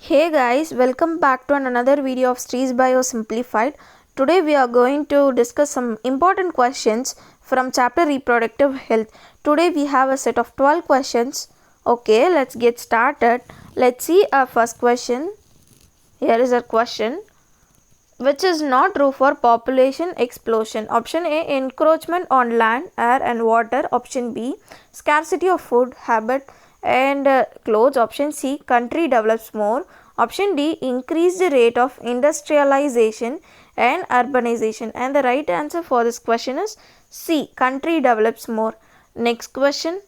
Hey guys, welcome back to another video of Streets Bio Simplified. Today we are going to discuss some important questions from chapter Reproductive Health. Today we have a set of 12 questions. Okay, let's get started. Let's see our first question. Here is our question. Which is not true for population explosion? Option A, encroachment on land, air and water. Option B, scarcity of food, habit and clothes. Option C, country develops more. Option D, increased rate of industrialization and urbanization. And the right answer for this question is C, country develops more. Next question.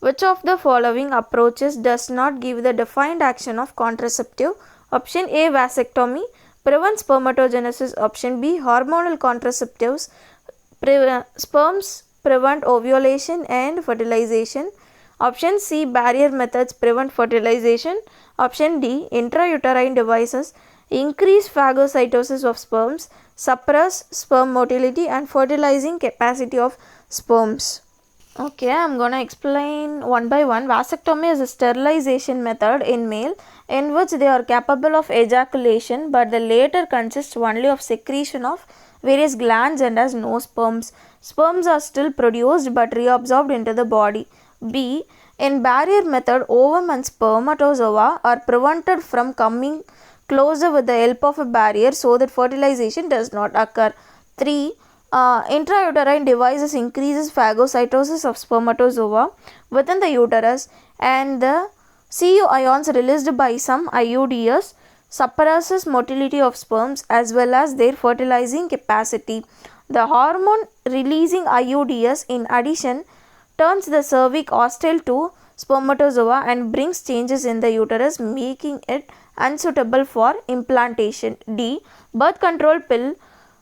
Which of the following approaches does not give the defined action of contraceptive? Option A, vasectomy prevents spermatogenesis. Option B, hormonal contraceptives sperms prevent ovulation and fertilization. Option C, barrier methods prevent fertilization. Option D, intrauterine devices increase phagocytosis of sperms, suppress sperm motility and fertilizing capacity of sperms. Okay, I'm gonna explain one by one. Vasectomy is a sterilization method in male in which they are capable of ejaculation, but the latter consists only of secretion of various glands and has no sperms. Sperms are still produced but reabsorbed into the body. B. In barrier method, ovum and spermatozoa are prevented from coming closer with the help of a barrier so that fertilization does not occur. 3. Intrauterine devices increases phagocytosis of spermatozoa within the uterus, and the Cu ions released by some IUDs suppresses motility of sperms as well as their fertilizing capacity. The hormone releasing IUDs in addition turns the cervix hostile to spermatozoa and brings changes in the uterus, making it unsuitable for implantation. D. Birth control pill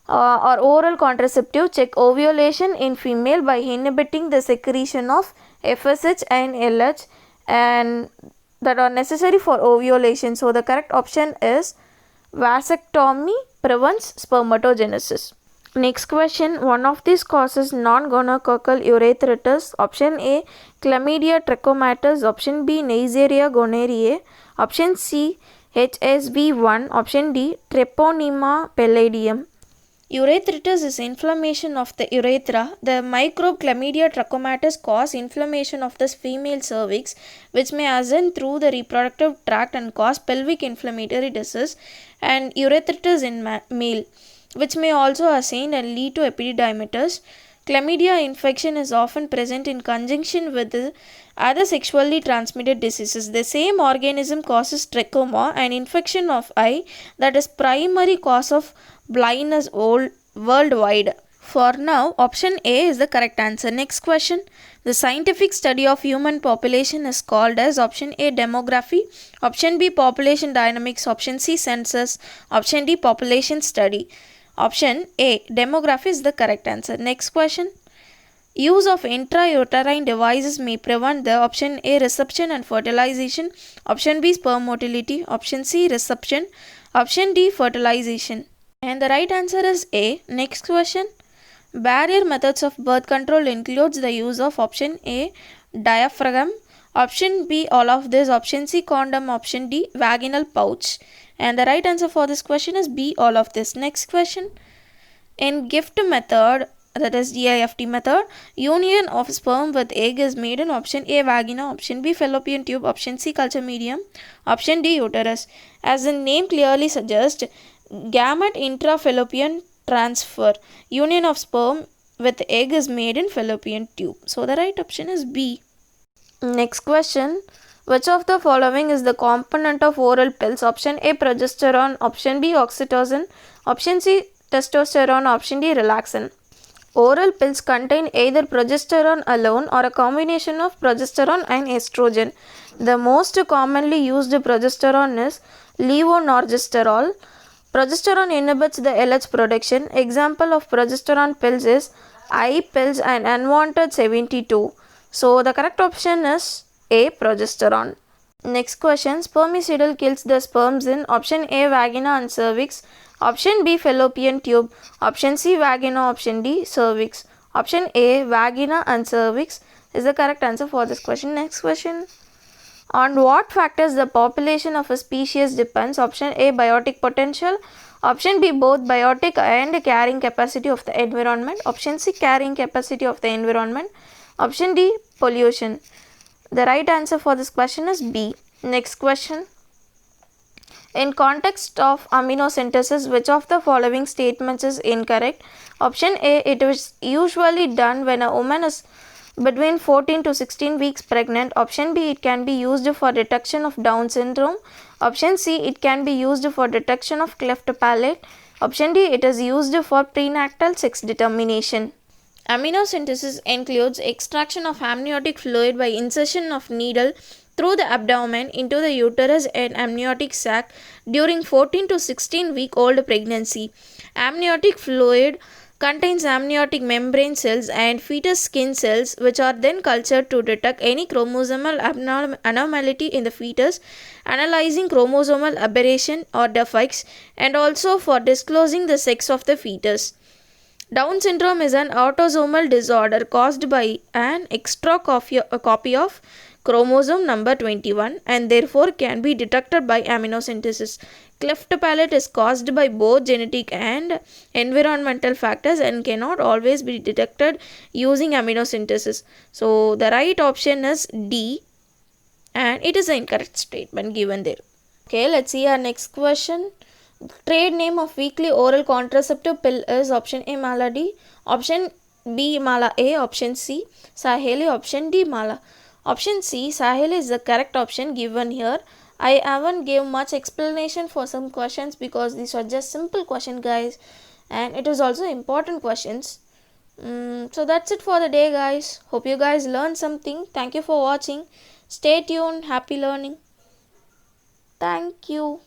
or oral contraceptive check ovulation in female by inhibiting the secretion of FSH and LH and that are necessary for ovulation. So the correct option is vasectomy prevents spermatogenesis. Next question. One of these causes non-gonococcal urethritis. Option A, chlamydia trachomatis. Option B, Neisseria gonorrhoeae. Option C, HSV1. Option D, Treponema pallidum. Urethritis is inflammation of the urethra. The microbe Chlamydia trachomatis cause inflammation of the female cervix, which may ascend through the reproductive tract and cause pelvic inflammatory disease, and urethritis in male, which may also ascend and lead to epididymitis. Chlamydia infection is often present in conjunction with other sexually transmitted diseases. The same organism causes trachoma, an infection of eye that is primary cause of blindness worldwide. For now, option A is the correct answer. Next question. The scientific study of human population is called as option A, demography, option B, population dynamics, option C, census, option D, population study. Option A, demography is the correct answer. Next question. Use of intrauterine devices may prevent the option A, reception and fertilization, option B, sperm motility, option C, reception, option D, fertilization. And the right answer is A. Next question. Barrier methods of birth control includes the use of option A, diaphragm, option B, all of this, option C, condom, option D, vaginal pouch. And the right answer for this question is B, all of this. Next question. In gift method, that is GIFT method, union of sperm with egg is made in option A, vagina, option B, fallopian tube, option C, culture medium, option D, uterus. As the name clearly suggests, gamete intrafallopian transfer, union of sperm with egg is made in fallopian tube. So the right option is B. Next question. Which of the following is the component of oral pills? Option A, progesterone, option B, oxytocin, option C, testosterone, option D, relaxin. Oral pills contain either progesterone alone or a combination of progesterone and estrogen. The most commonly used progesterone is levonorgestrel. Progesterone inhibits the LH production. Example of progesterone pills is I pills and unwanted 72. So the correct option is A, progesterone. Next question. Spermicidal kills the sperms in option A, vagina and cervix, option B, fallopian tube, option C, vagina, option D, cervix. Option A, vagina and cervix is the correct answer for this question. Next question. On what factors the population of a species depends? Option A, biotic potential. Option B, both biotic and carrying capacity of the environment. Option C, carrying capacity of the environment. Option D, pollution. The right answer for this question is B. Next question. In context of aminosynthesis, which of the following statements is incorrect? Option A, it is usually done when a woman is between 14 to 16 weeks pregnant. Option B, it can be used for detection of Down syndrome. Option C, it can be used for detection of cleft palate. Option D, it is used for prenatal sex determination. Aminosynthesis includes extraction of amniotic fluid by insertion of needle through the abdomen into the uterus and amniotic sac during 14 to 16 week old pregnancy. Amniotic fluid contains amniotic membrane cells and fetus skin cells, which are then cultured to detect any chromosomal abnormality in the fetus, analyzing chromosomal aberration or defects, and also for disclosing the sex of the fetus. Down syndrome is an autosomal disorder caused by an extra copy of chromosome number 21 and therefore can be detected by aminosynthesis. Cleft palate is caused by both genetic and environmental factors and cannot always be detected using aminosynthesis. So the right option is D, and it is the incorrect statement given there. Okay, let's see our next question. Trade name of weekly oral contraceptive pill is option A, Mala D, option B, Mala A, option C, Saheli, option D, Mala. Option C, Saheli is the correct option given here. I haven't gave much explanation for some questions because these are just simple questions, guys, and it is also important questions. So that's it for the day, guys. Hope you guys learned something. Thank you for watching. Stay tuned. Happy learning. Thank you.